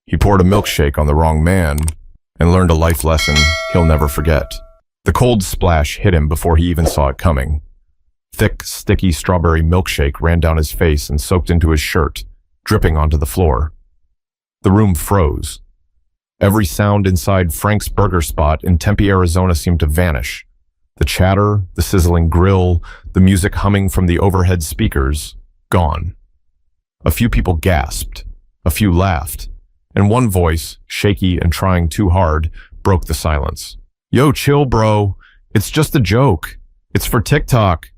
He poured a milkshake on the wrong man and learned a life lesson he'll never forget. The cold splash hit him before he even saw it coming. Thick, sticky strawberry milkshake ran down his face and soaked into his shirt, dripping onto the floor. The room froze. Every sound inside Frank's Burger Spot in Tempe, Arizona seemed to vanish. The chatter, the sizzling grill, the music humming from the overhead speakers, gone. A few people gasped, a few laughed, and one voice, shaky and trying too hard, broke the silence. "Yo, chill, bro. It's just a joke. It's for TikTok."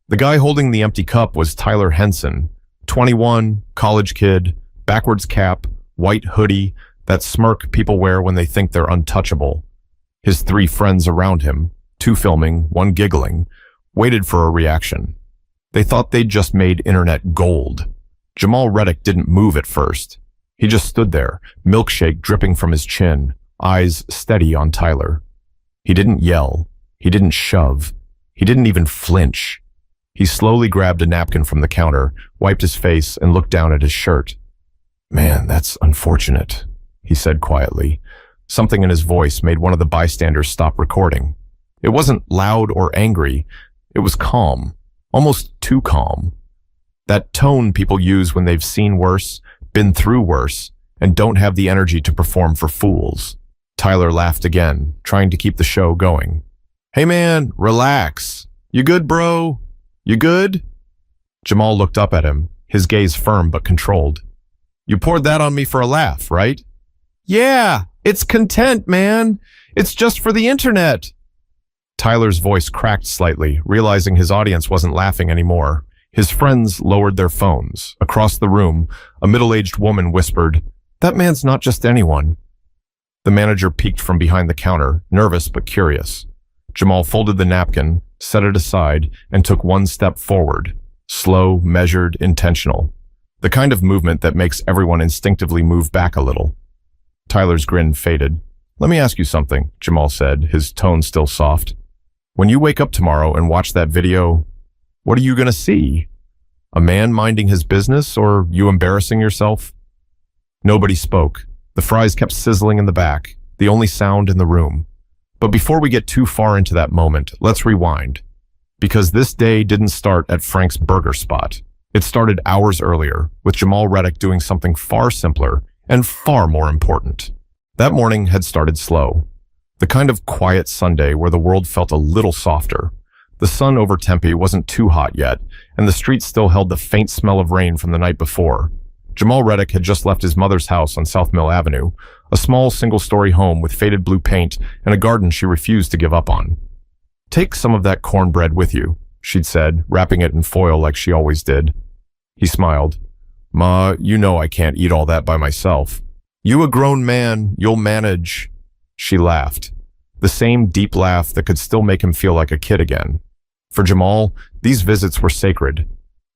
The guy holding the empty cup was Tyler Henson, 21, college kid, backwards cap, white hoodie, that smirk people wear when they think they're untouchable. His three friends around him, two filming, one giggling, waited for a reaction. They thought they'd just made internet gold. Jamal Reddick didn't move at first. He just stood there, milkshake dripping from his chin, eyes steady on Tyler. He didn't yell. He didn't shove. He didn't even flinch. He slowly grabbed a napkin from the counter, wiped his face, and looked down at his shirt. "Man, that's unfortunate," he said quietly. Something in his voice made one of the bystanders stop recording. It wasn't loud or angry. It was calm, almost too calm. That tone people use when they've seen worse, been through worse, and don't have the energy to perform for fools. Tyler laughed again, trying to keep the show going. "Hey man, relax. You good, bro? You good?" Jamal looked up at him, his gaze firm but controlled. "You poured that on me for a laugh, right?" "Yeah, it's content, man. It's just for the internet." Tyler's voice cracked slightly, realizing his audience wasn't laughing anymore. His friends lowered their phones. Across the room, a middle-aged woman whispered, "That man's not just anyone." The manager peeked from behind the counter, nervous but curious. Jamal folded the napkin, set it aside, and took one step forward. Slow, measured, intentional. The kind of movement that makes everyone instinctively move back a little. Tyler's grin faded. "Let me ask you something," Jamal said, his tone still soft. "When you wake up tomorrow and watch that video, what are you going to see? A man minding his business or you embarrassing yourself?" Nobody spoke. The fries kept sizzling in the back, the only sound in the room. But before we get too far into that moment, let's rewind. Because this day didn't start at Frank's Burger Spot. It started hours earlier, with Jamal Reddick doing something far simpler and far more important. That morning had started slow. The kind of quiet Sunday where the world felt a little softer. The sun over Tempe wasn't too hot yet, and the streets still held the faint smell of rain from the night before. Jamal Reddick had just left his mother's house on South Mill Avenue, a small single-story home with faded blue paint and a garden she refused to give up on. "Take some of that cornbread with you," she'd said, wrapping it in foil like she always did. He smiled. "Ma, you know I can't eat all that by myself." "You a grown man, you'll manage." She laughed, the same deep laugh that could still make him feel like a kid again. For Jamal, these visits were sacred.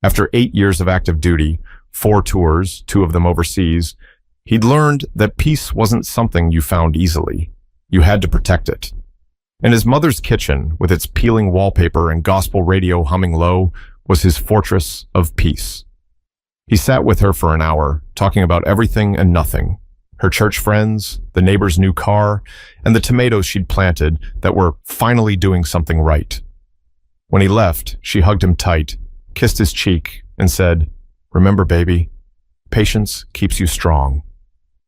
After 8 years of active duty, 4 tours, 2 of them overseas, he'd learned that peace wasn't something you found easily. You had to protect it. And his mother's kitchen, with its peeling wallpaper and gospel radio humming low, was his fortress of peace. He sat with her for an hour, talking about everything and nothing. Her church friends, the neighbor's new car, and the tomatoes she'd planted that were finally doing something right. When he left, she hugged him tight, kissed his cheek, and said, "Remember, baby, patience keeps you strong."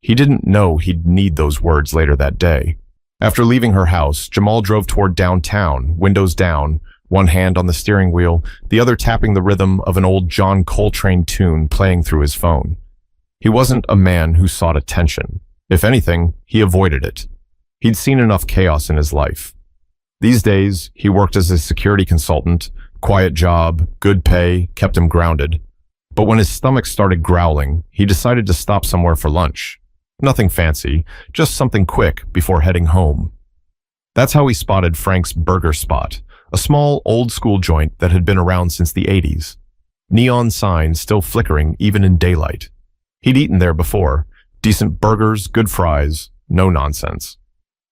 He didn't know he'd need those words later that day. After leaving her house, Jamal drove toward downtown, windows down, one hand on the steering wheel, the other tapping the rhythm of an old John Coltrane tune playing through his phone. He wasn't a man who sought attention. If anything, he avoided it. He'd seen enough chaos in his life. These days, he worked as a security consultant, quiet job, good pay, kept him grounded. But when his stomach started growling, he decided to stop somewhere for lunch. Nothing fancy, just something quick before heading home. That's how he spotted Frank's Burger Spot, a small, old-school joint that had been around since the 80s. Neon signs still flickering even in daylight. He'd eaten there before. Decent burgers, good fries, no nonsense.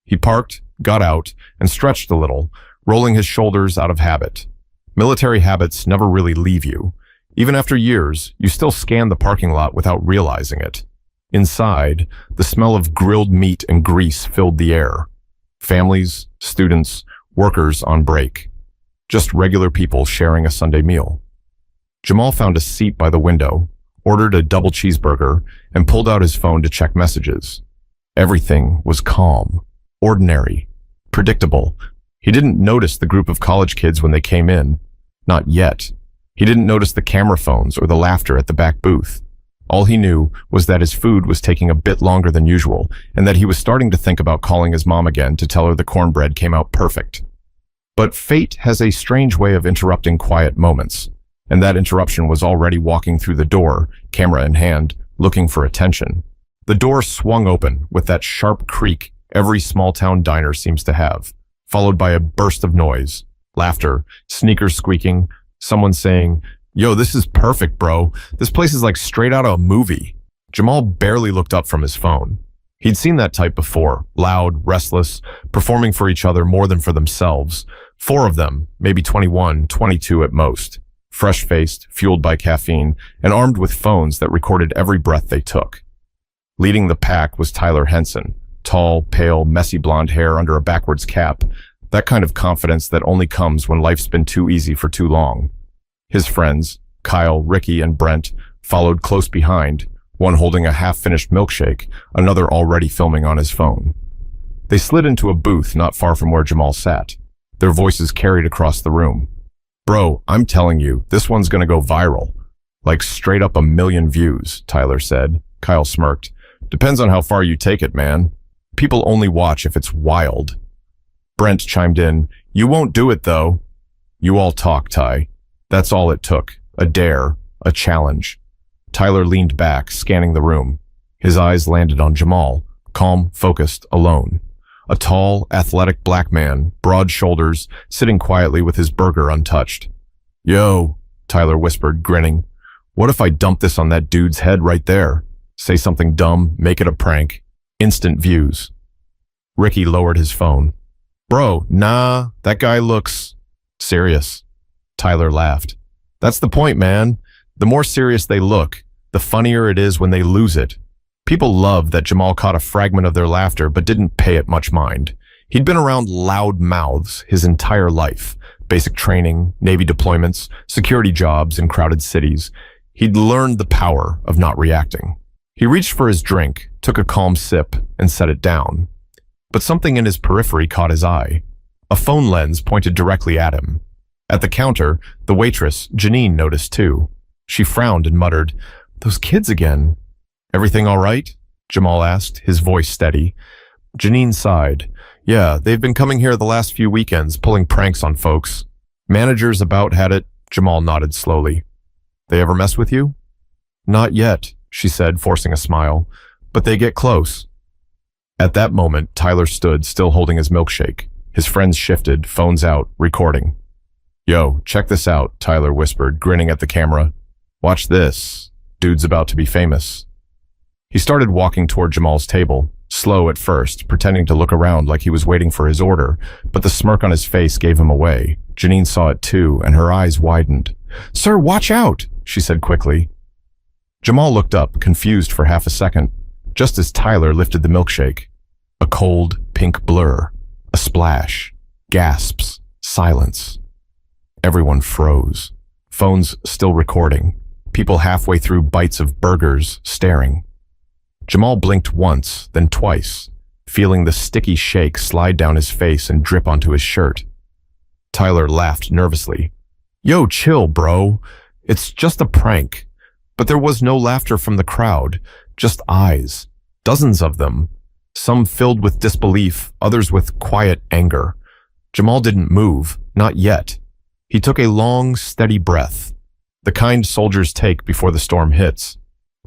He parked, got out, and stretched a little, rolling his shoulders out of habit. Military habits never really leave you. Even after years, you still scan the parking lot without realizing it. Inside, the smell of grilled meat and grease filled the air. Families, students, workers on break. Just regular people sharing a Sunday meal. Jamal found a seat by the window, ordered a double cheeseburger, and pulled out his phone to check messages. Everything was calm, ordinary, predictable. He didn't notice the group of college kids when they came in. Not yet. He didn't notice the camera phones or the laughter at the back booth. All he knew was that his food was taking a bit longer than usual, and that he was starting to think about calling his mom again to tell her the cornbread came out perfect. But fate has a strange way of interrupting quiet moments, and that interruption was already walking through the door, camera in hand, looking for attention. The door swung open with that sharp creak every small-town diner seems to have, followed by a burst of noise, laughter, sneakers squeaking, someone saying, "Yo, this is perfect, bro. This place is like straight out of a movie." Jamal barely looked up from his phone. He'd seen that type before, loud, restless, performing for each other more than for themselves. 4 of them, maybe 21, 22 at most. Fresh-faced, fueled by caffeine, and armed with phones that recorded every breath they took. Leading the pack was Tyler Henson, tall, pale, messy blonde hair under a backwards cap, that kind of confidence that only comes when life's been too easy for too long. His friends, Kyle, Ricky, and Brent, followed close behind, one holding a half-finished milkshake, another already filming on his phone. They slid into a booth not far from where Jamal sat. Their voices carried across the room. "Bro, I'm telling you, this one's gonna go viral. Like straight up 1 million views," Tyler said. Kyle smirked. "Depends on how far you take it, man. People only watch if it's wild." Brent chimed in, "You won't do it, though." "You all talk, Ty." That's all it took. A dare, a challenge. Tyler leaned back, scanning the room. His eyes landed on Jamal, calm, focused, alone. A tall, athletic black man, broad shoulders, sitting quietly with his burger untouched. "Yo," Tyler whispered, grinning. "What if I dump this on that dude's head right there? Say something dumb, make it a prank. Instant views." Ricky lowered his phone. "Bro, nah, that guy looks serious." Tyler laughed. "That's the point, man. The more serious they look, the funnier it is when they lose it." People loved that Jamal caught a fragment of their laughter but didn't pay it much mind. He'd been around loud mouths his entire life. Basic training, Navy deployments, security jobs in crowded cities. He'd learned the power of not reacting. He reached for his drink, took a calm sip, and set it down. But something in his periphery caught his eye. A phone lens pointed directly at him. At the counter, the waitress, Janine, noticed too. She frowned and muttered, "Those kids again." "Everything all right?" Jamal asked, his voice steady. Janine sighed. "Yeah, they've been coming here the last few weekends, pulling pranks on folks. Managers about had it." Jamal nodded slowly. "They ever mess with you?" "Not yet," she said, forcing a smile. "But they get close." At that moment, Tyler stood, still holding his milkshake. His friends shifted, phones out, recording. "Yo, check this out," Tyler whispered, grinning at the camera. "Watch this. Dude's about to be famous." He started walking toward Jamal's table, slow at first, pretending to look around like he was waiting for his order, but the smirk on his face gave him away. Janine saw it too, and her eyes widened. "Sir, watch out," she said quickly. Jamal looked up, confused for half a second, just as Tyler lifted the milkshake. A cold, pink blur. A splash. Gasps. Silence. Everyone froze. Phones still recording. People halfway through bites of burgers, staring. Jamal blinked once, then twice, feeling the sticky shake slide down his face and drip onto his shirt. Tyler laughed nervously. "Yo, chill, bro. It's just a prank." But there was no laughter from the crowd, just eyes. Dozens of them. Some filled with disbelief, others with quiet anger. Jamal didn't move, not yet. He took a long, steady breath, the kind soldiers take before the storm hits.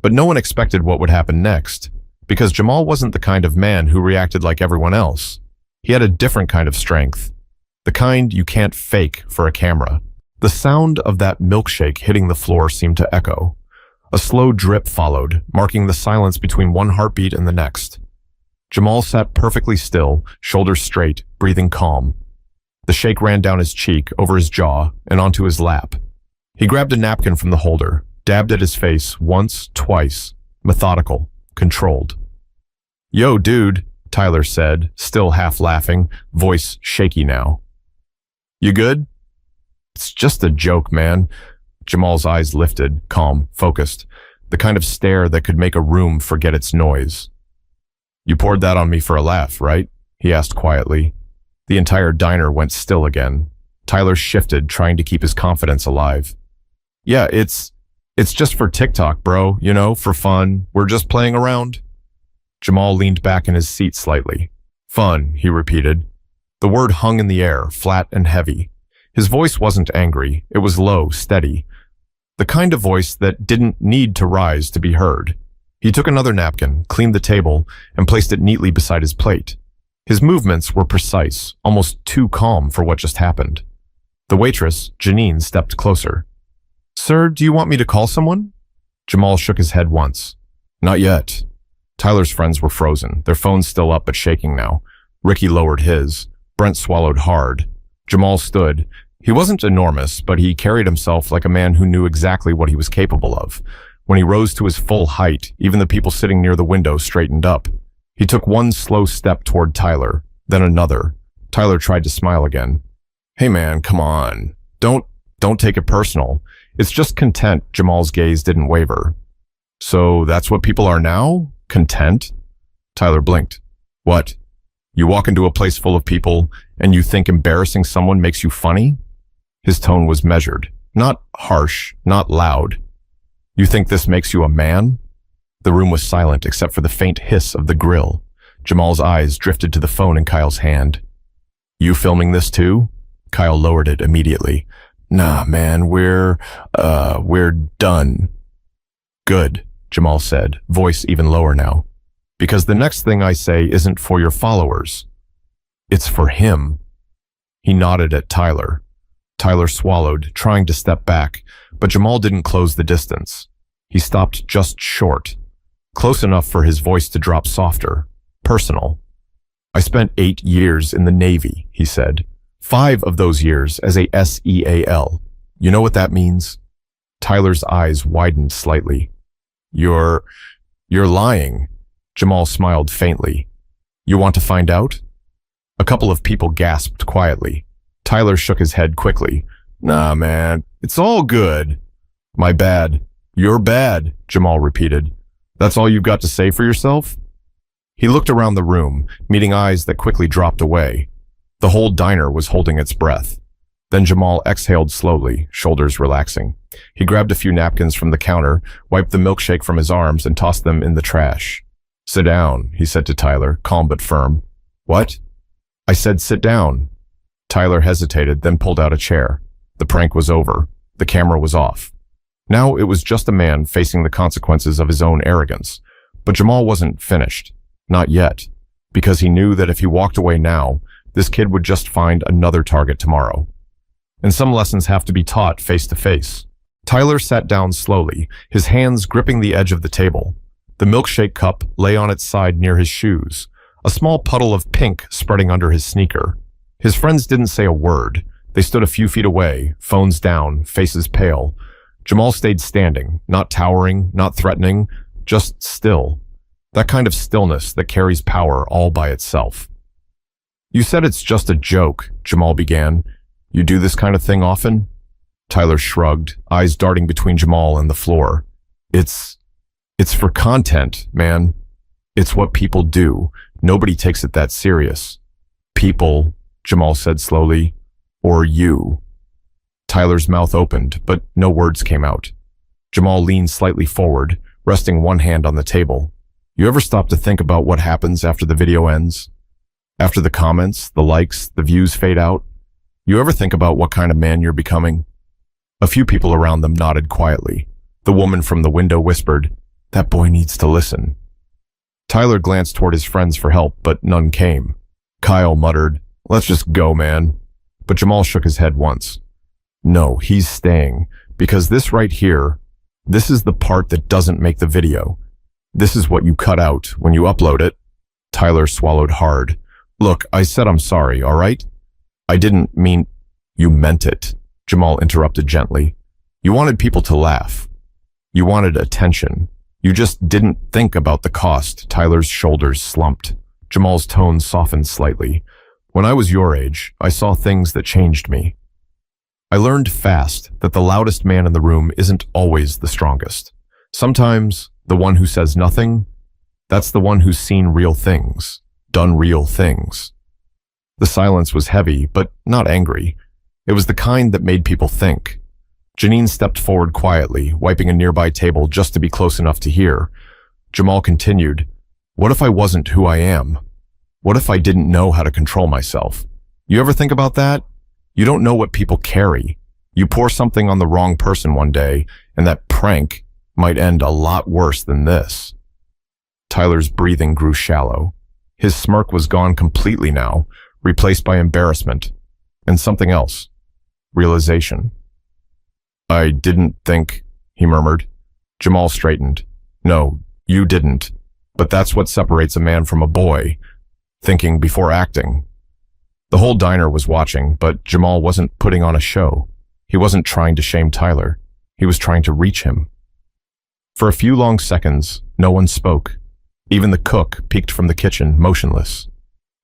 But no one expected what would happen next, because Jamal wasn't the kind of man who reacted like everyone else. He had a different kind of strength, the kind you can't fake for a camera. The sound of that milkshake hitting the floor seemed to echo. A slow drip followed, marking the silence between one heartbeat and the next. Jamal sat perfectly still, shoulders straight, breathing calm. The shake ran down his cheek, over his jaw, and onto his lap. He grabbed a napkin from the holder, dabbed at his face once, twice, methodical, controlled. Yo, dude, Tyler said, still half laughing, voice shaky now. You good? It's just a joke, man. Jamal's eyes lifted, calm, focused, the kind of stare that could make a room forget its noise. You poured that on me for a laugh, right? He asked quietly. The entire diner went still again. Tyler shifted, trying to keep his confidence alive. Yeah, it's just for TikTok, bro, you know, for fun. We're just playing around. Jamal leaned back in his seat slightly. Fun, he repeated. The word hung in the air, flat and heavy. His voice wasn't angry. It was low, steady. The kind of voice that didn't need to rise to be heard. He took another napkin, cleaned the table, and placed it neatly beside his plate. His movements were precise, almost too calm for what just happened. The waitress, Janine, stepped closer. Sir, do you want me to call someone? Jamal shook his head once. Not yet. Tyler's friends were frozen, their phones still up but shaking now. Ricky lowered his. Brent swallowed hard. Jamal stood. He wasn't enormous, but he carried himself like a man who knew exactly what he was capable of. When he rose to his full height, even the people sitting near the window straightened up. He took one slow step toward Tyler, then another. Tyler tried to smile again. Hey man, come on. Don't take it personal. It's just content. Jamal's gaze didn't waver. So that's what people are now? Content? Tyler blinked. What? You walk into a place full of people and you think embarrassing someone makes you funny? His tone was measured, not harsh, not loud. You think this makes you a man? The room was silent except for the faint hiss of the grill. Jamal's eyes drifted to the phone in Kyle's hand. You filming this too? Kyle lowered it immediately. Nah, man, we're done. Good, Jamal said, voice even lower now. Because the next thing I say isn't for your followers. It's for him. He nodded at Tyler. Tyler swallowed, trying to step back, but Jamal didn't close the distance. He stopped just short, close enough for his voice to drop softer, personal. I spent 8 years in the Navy, he said. 5 of those years as a SEAL. You know what that means? Tyler's eyes widened slightly. You're lying. Jamal smiled faintly. You want to find out? A couple of people gasped quietly. Tyler shook his head quickly. Nah, man, it's all good. My bad. You're bad, Jamal repeated. That's all you've got to say for yourself? He looked around the room, meeting eyes that quickly dropped away. The whole diner was holding its breath. Then Jamal exhaled slowly, shoulders relaxing. He grabbed a few napkins from the counter, wiped the milkshake from his arms, and tossed them in the trash. Sit down, he said to Tyler, calm but firm. What? I said sit down. Tyler hesitated, then pulled out a chair. The prank was over. The camera was off. Now it was just a man facing the consequences of his own arrogance. But Jamal wasn't finished. Not yet. Because he knew that if he walked away now, this kid would just find another target tomorrow. And some lessons have to be taught face to face. Tyler sat down slowly, his hands gripping the edge of the table. The milkshake cup lay on its side near his shoes, a small puddle of pink spreading under his sneaker. His friends didn't say a word. They stood a few feet away, phones down, faces pale. Jamal stayed standing, not towering, not threatening, just still. That kind of stillness that carries power all by itself. You said it's just a joke, Jamal began. You do this kind of thing often? Tyler shrugged, eyes darting between Jamal and the floor. It's for content, man. It's what people do. Nobody takes it that serious. People, Jamal said slowly, or you. Tyler's mouth opened, but no words came out. Jamal leaned slightly forward, resting one hand on the table. You ever stop to think about what happens after the video ends? After the comments, the likes, the views fade out? You ever think about what kind of man you're becoming? A few people around them nodded quietly. The woman from the window whispered, "That boy needs to listen." Tyler glanced toward his friends for help, but none came. Kyle muttered, "Let's just go, man." But Jamal shook his head once. No, he's staying, because this right here, this is the part that doesn't make the video. This is what you cut out when you upload it. Tyler swallowed hard. Look, I said I'm sorry, all right? I didn't mean... You meant it, Jamal interrupted gently. You wanted people to laugh. You wanted attention. You just didn't think about the cost. Tyler's shoulders slumped. Jamal's tone softened slightly. When I was your age, I saw things that changed me. I learned fast that the loudest man in the room isn't always the strongest. Sometimes the one who says nothing, that's the one who's seen real things, done real things. The silence was heavy, but not angry. It was the kind that made people think. Janine stepped forward quietly, wiping a nearby table just to be close enough to hear. Jamal continued, "What if I wasn't who I am? What if I didn't know how to control myself? You ever think about that? You don't know what people carry. You pour something on the wrong person one day, and that prank might end a lot worse than this." Tyler's breathing grew shallow. His smirk was gone completely now, replaced by embarrassment and something else. Realization. "I didn't think," he murmured. Jamal straightened. "No, you didn't. But that's what separates a man from a boy. Thinking before acting." The whole diner was watching, but Jamal wasn't putting on a show. He wasn't trying to shame Tyler. He was trying to reach him. For a few long seconds, no one spoke. Even the cook peeked from the kitchen, motionless.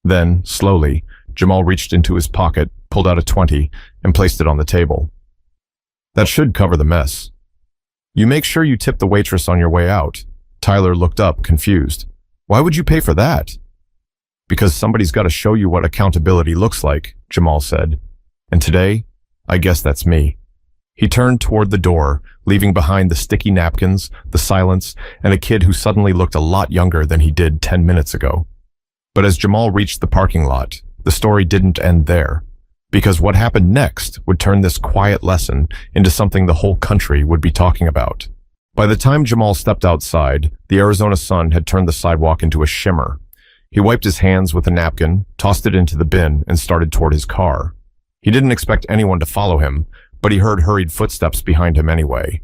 Then, slowly, Jamal reached into his pocket, pulled out a 20, and placed it on the table. "That should cover the mess. You make sure you tip the waitress on your way out." Tyler looked up, confused. "Why would you pay for that?" "Because somebody's got to show you what accountability looks like," Jamal said. "And today, I guess that's me." He turned toward the door, leaving behind the sticky napkins, the silence, and a kid who suddenly looked a lot younger than he did 10 minutes ago. But as Jamal reached the parking lot, the story didn't end there. Because what happened next would turn this quiet lesson into something the whole country would be talking about. By the time Jamal stepped outside, the Arizona sun had turned the sidewalk into a shimmer. He wiped his hands with a napkin, tossed it into the bin, and started toward his car. He didn't expect anyone to follow him, but he heard hurried footsteps behind him anyway.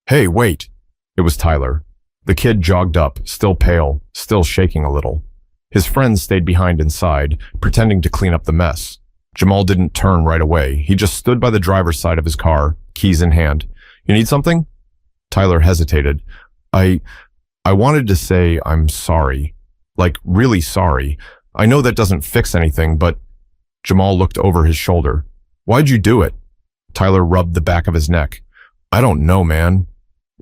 "Hey, wait!" It was Tyler. The kid jogged up, still pale, still shaking a little. His friends stayed behind inside, pretending to clean up the mess. Jamal didn't turn right away. He just stood by the driver's side of his car, keys in hand. "You need something?" Tyler hesitated. I wanted to say I'm sorry. Like, really sorry. I know that doesn't fix anything, but..." Jamal looked over his shoulder. "Why'd you do it?" Tyler rubbed the back of his neck. "I don't know, man.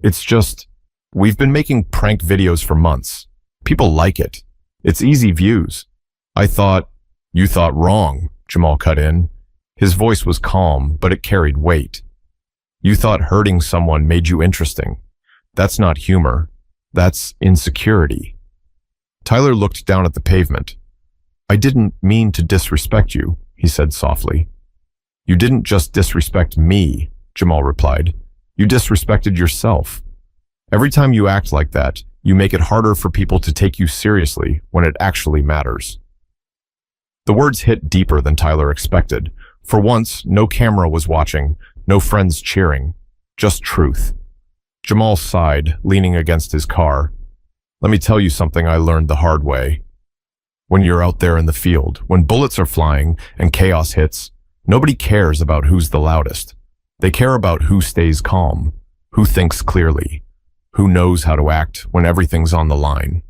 It's just... We've been making prank videos for months. People like it. It's easy views. I thought..." "You thought wrong," Jamal cut in. His voice was calm, but it carried weight. "You thought hurting someone made you interesting. That's not humor. That's insecurity." Tyler looked down at the pavement. "I didn't mean to disrespect you," he said softly. "You didn't just disrespect me," Jamal replied. "You disrespected yourself. Every time you act like that, you make it harder for people to take you seriously when it actually matters." The words hit deeper than Tyler expected. For once, no camera was watching, no friends cheering, just truth. Jamal sighed, leaning against his car. "Let me tell you something I learned the hard way. When you're out there in the field, when bullets are flying and chaos hits, nobody cares about who's the loudest. They care about who stays calm, who thinks clearly, who knows how to act when everything's on the line."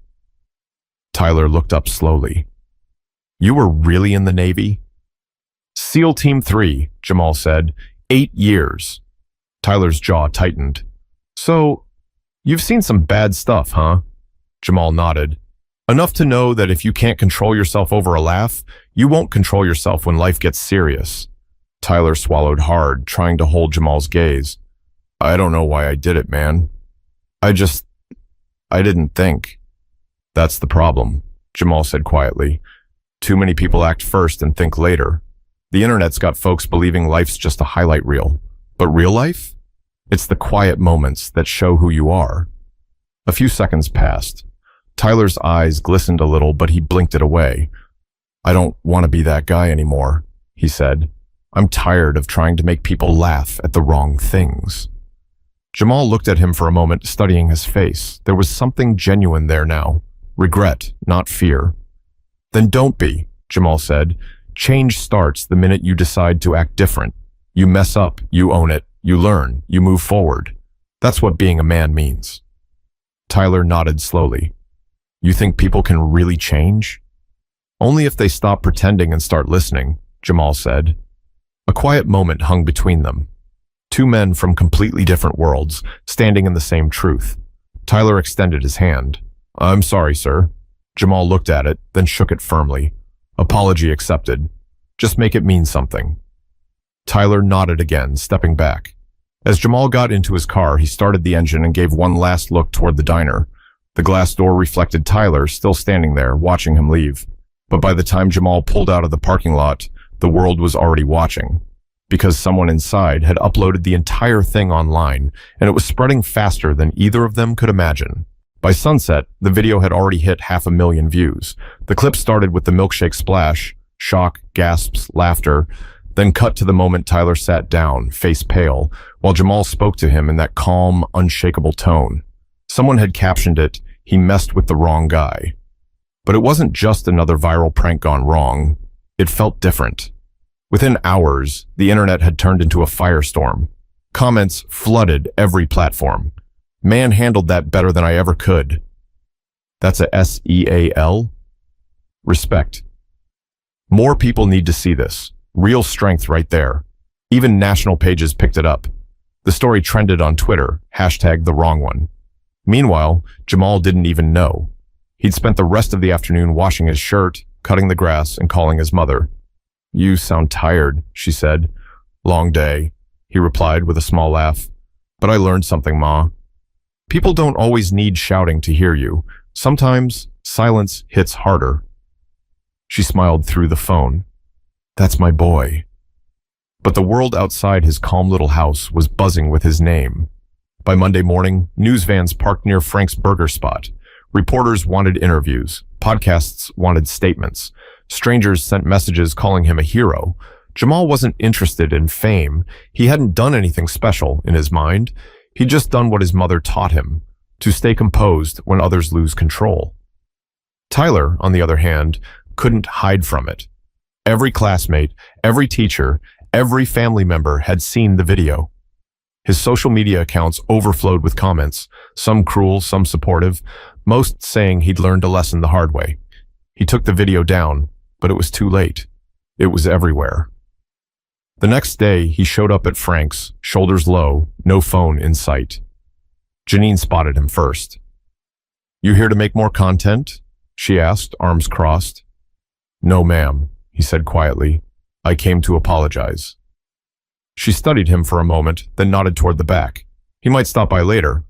Tyler looked up slowly. "You were really in the Navy?" "SEAL Team 3, Jamal said. 8 years. Tyler's jaw tightened. "So, you've seen some bad stuff, huh?" Jamal nodded. "Enough to know that if you can't control yourself over a laugh, you won't control yourself when life gets serious." Tyler swallowed hard, trying to hold Jamal's gaze. "I don't know why I did it, man. I didn't think." "That's the problem," Jamal said quietly. "Too many people act first and think later. The internet's got folks believing life's just a highlight reel. But real life? It's the quiet moments that show who you are." A few seconds passed. Tyler's eyes glistened a little, but he blinked it away. "I don't want to be that guy anymore," he said. "I'm tired of trying to make people laugh at the wrong things." Jamal looked at him for a moment, studying his face. There was something genuine there now. Regret, not fear. "Then don't be," Jamal said. "Change starts the minute you decide to act different. You mess up, you own it, you learn, you move forward. That's what being a man means." Tyler nodded slowly. You think people can really change? Only if they stop pretending and start listening, Jamal said. A quiet moment hung between them. Two men from completely different worlds, standing in the same truth. Tyler extended his hand. I'm sorry, sir. Jamal looked at it, then shook it firmly. Apology accepted. Just make it mean something. Tyler nodded again, stepping back. As Jamal got into his car, he started the engine and gave one last look toward the diner. The glass door reflected Tyler, still standing there, watching him leave. But by the time Jamal pulled out of the parking lot, the world was already watching. Because someone inside had uploaded the entire thing online, and it was spreading faster than either of them could imagine. By sunset, the video had already hit 500,000 views. The clip started with the milkshake splash, shock, gasps, laughter, then cut to the moment Tyler sat down, face pale, while Jamal spoke to him in that calm, unshakable tone. Someone had captioned it, "He messed with the wrong guy." But it wasn't just another viral prank gone wrong. It felt different. Within hours, the internet had turned into a firestorm. Comments flooded every platform. Man handled that better than I ever could. That's a SEAL? Respect. More people need to see this. Real strength right there. Even national pages picked it up. The story trended on Twitter, #TheWrongOne. Meanwhile, Jamal didn't even know. He'd spent the rest of the afternoon washing his shirt, cutting the grass, and calling his mother. You sound tired, she said. Long day, he replied with a small laugh. But I learned something, Ma. People don't always need shouting to hear you. Sometimes silence hits harder. She smiled through the phone. That's my boy. But the world outside his calm little house was buzzing with his name. By Monday morning, news vans parked near Frank's burger spot. Reporters wanted interviews. Podcasts wanted statements. Strangers sent messages calling him a hero. Jamal wasn't interested in fame. He hadn't done anything special in his mind. He'd just done what his mother taught him, to stay composed when others lose control. Tyler, on the other hand, couldn't hide from it. Every classmate, every teacher, every family member had seen the video. His social media accounts overflowed with comments, some cruel, some supportive, most saying he'd learned a lesson the hard way. He took the video down, but it was too late. It was everywhere. The next day, he showed up at Frank's, shoulders low, no phone in sight. Janine spotted him first. You here to make more content? She asked, arms crossed. No, ma'am, he said quietly. I came to apologize. She studied him for a moment, then nodded toward the back. He might stop by later.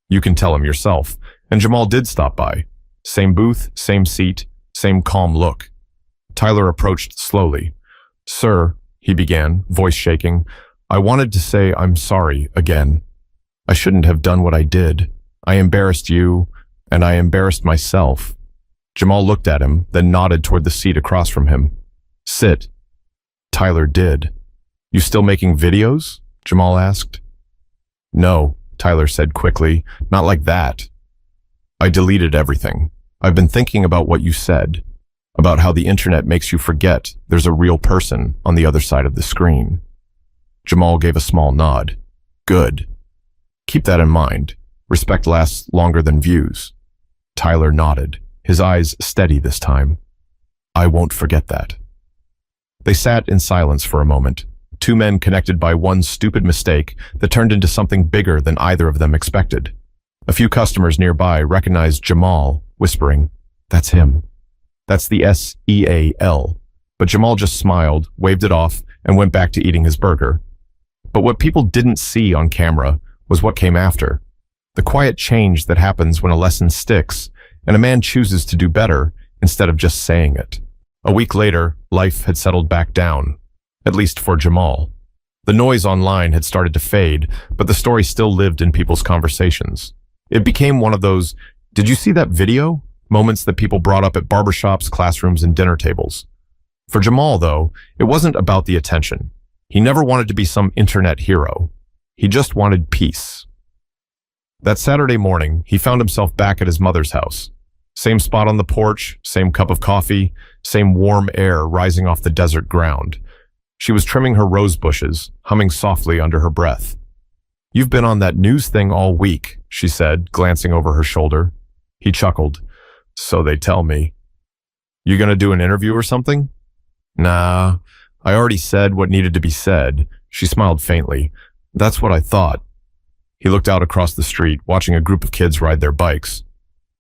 You can tell him yourself. And Jamal did stop by. Same booth, same seat, same calm look. Tyler approached slowly. Sir, he began, voice shaking, I wanted to say I'm sorry again. I shouldn't have done what I did. I embarrassed you, and I embarrassed myself. Jamal looked at him, then nodded toward the seat across from him. Sit. Tyler did. You still making videos? Jamal asked. No, Tyler said quickly, not like that. I deleted everything. I've been thinking about what you said, about how the internet makes you forget there's a real person on the other side of the screen. Jamal gave a small nod. Good. Keep that in mind. Respect lasts longer than views. Tyler nodded, his eyes steady this time. I won't forget that. They sat in silence for a moment, two men connected by one stupid mistake that turned into something bigger than either of them expected. A few customers nearby recognized Jamal, whispering, That's him. That's the SEAL. But Jamal just smiled, waved it off, and went back to eating his burger. But what people didn't see on camera was what came after. The quiet change that happens when a lesson sticks and a man chooses to do better instead of just saying it. A week later, life had settled back down, at least for Jamal. The noise online had started to fade, but the story still lived in people's conversations. It became one of those, did you see that video? Moments that people brought up at barbershops, classrooms, and dinner tables. For Jamal, though, it wasn't about the attention. He never wanted to be some internet hero. He just wanted peace. That Saturday morning, he found himself back at his mother's house. Same spot on the porch, same cup of coffee, same warm air rising off the desert ground. She was trimming her rose bushes, humming softly under her breath. You've been on that news thing all week, she said, glancing over her shoulder. He chuckled. So they tell me. You gonna do an interview or something? Nah, I already said what needed to be said. She smiled faintly. That's what I thought. He looked out across the street, watching a group of kids ride their bikes.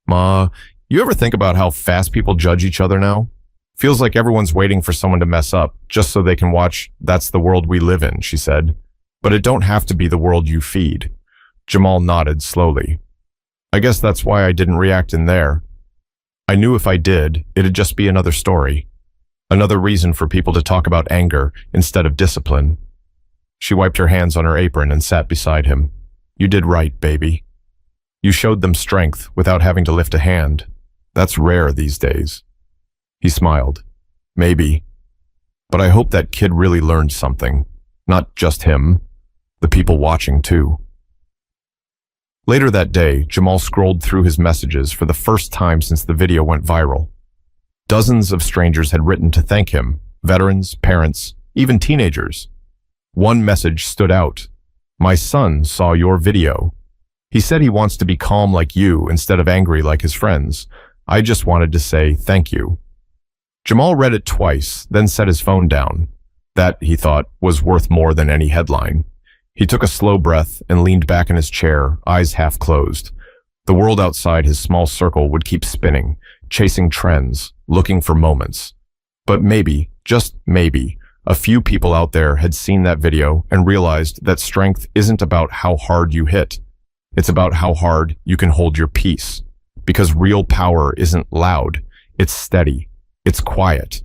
Ma, you ever think about how fast people judge each other now? Feels like everyone's waiting for someone to mess up, just so they can watch That's the World We Live In, she said. But it don't have to be the world you feed. Jamal nodded slowly. I guess that's why I didn't react in there. I knew if I did, it'd just be another story. Another reason for people to talk about anger instead of discipline. She wiped her hands on her apron and sat beside him. You did right, baby. You showed them strength without having to lift a hand. That's rare these days. He smiled. Maybe. But I hope that kid really learned something. Not just him. The people watching, too. Later that day, Jamal scrolled through his messages for the first time since the video went viral. Dozens of strangers had written to thank him, veterans, parents, even teenagers. One message stood out. My son saw your video. He said he wants to be calm like you instead of angry like his friends. I just wanted to say thank you. Jamal read it twice, then set his phone down. That, he thought, was worth more than any headline. He took a slow breath and leaned back in his chair, eyes half closed. The world outside his small circle would keep spinning, chasing trends, looking for moments. But maybe, just maybe, a few people out there had seen that video and realized that strength isn't about how hard you hit. It's about how hard you can hold your peace. Because real power isn't loud, it's steady, it's quiet.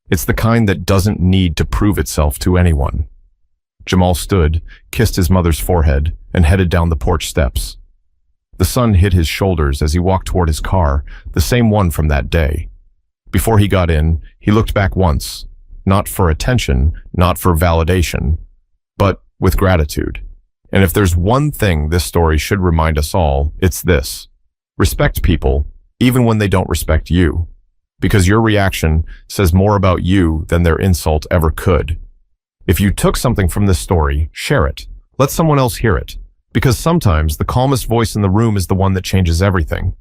It's the kind that doesn't need to prove itself to anyone. Jamal stood, kissed his mother's forehead, and headed down the porch steps. The sun hit his shoulders as he walked toward his car, the same one from that day. Before he got in, he looked back once, not for attention, not for validation, but with gratitude. And if there's one thing this story should remind us all, it's this. Respect people, even when they don't respect you. Because your reaction says more about you than their insult ever could. If you took something from this story, share it. Let someone else hear it. Because sometimes the calmest voice in the room is the one that changes everything.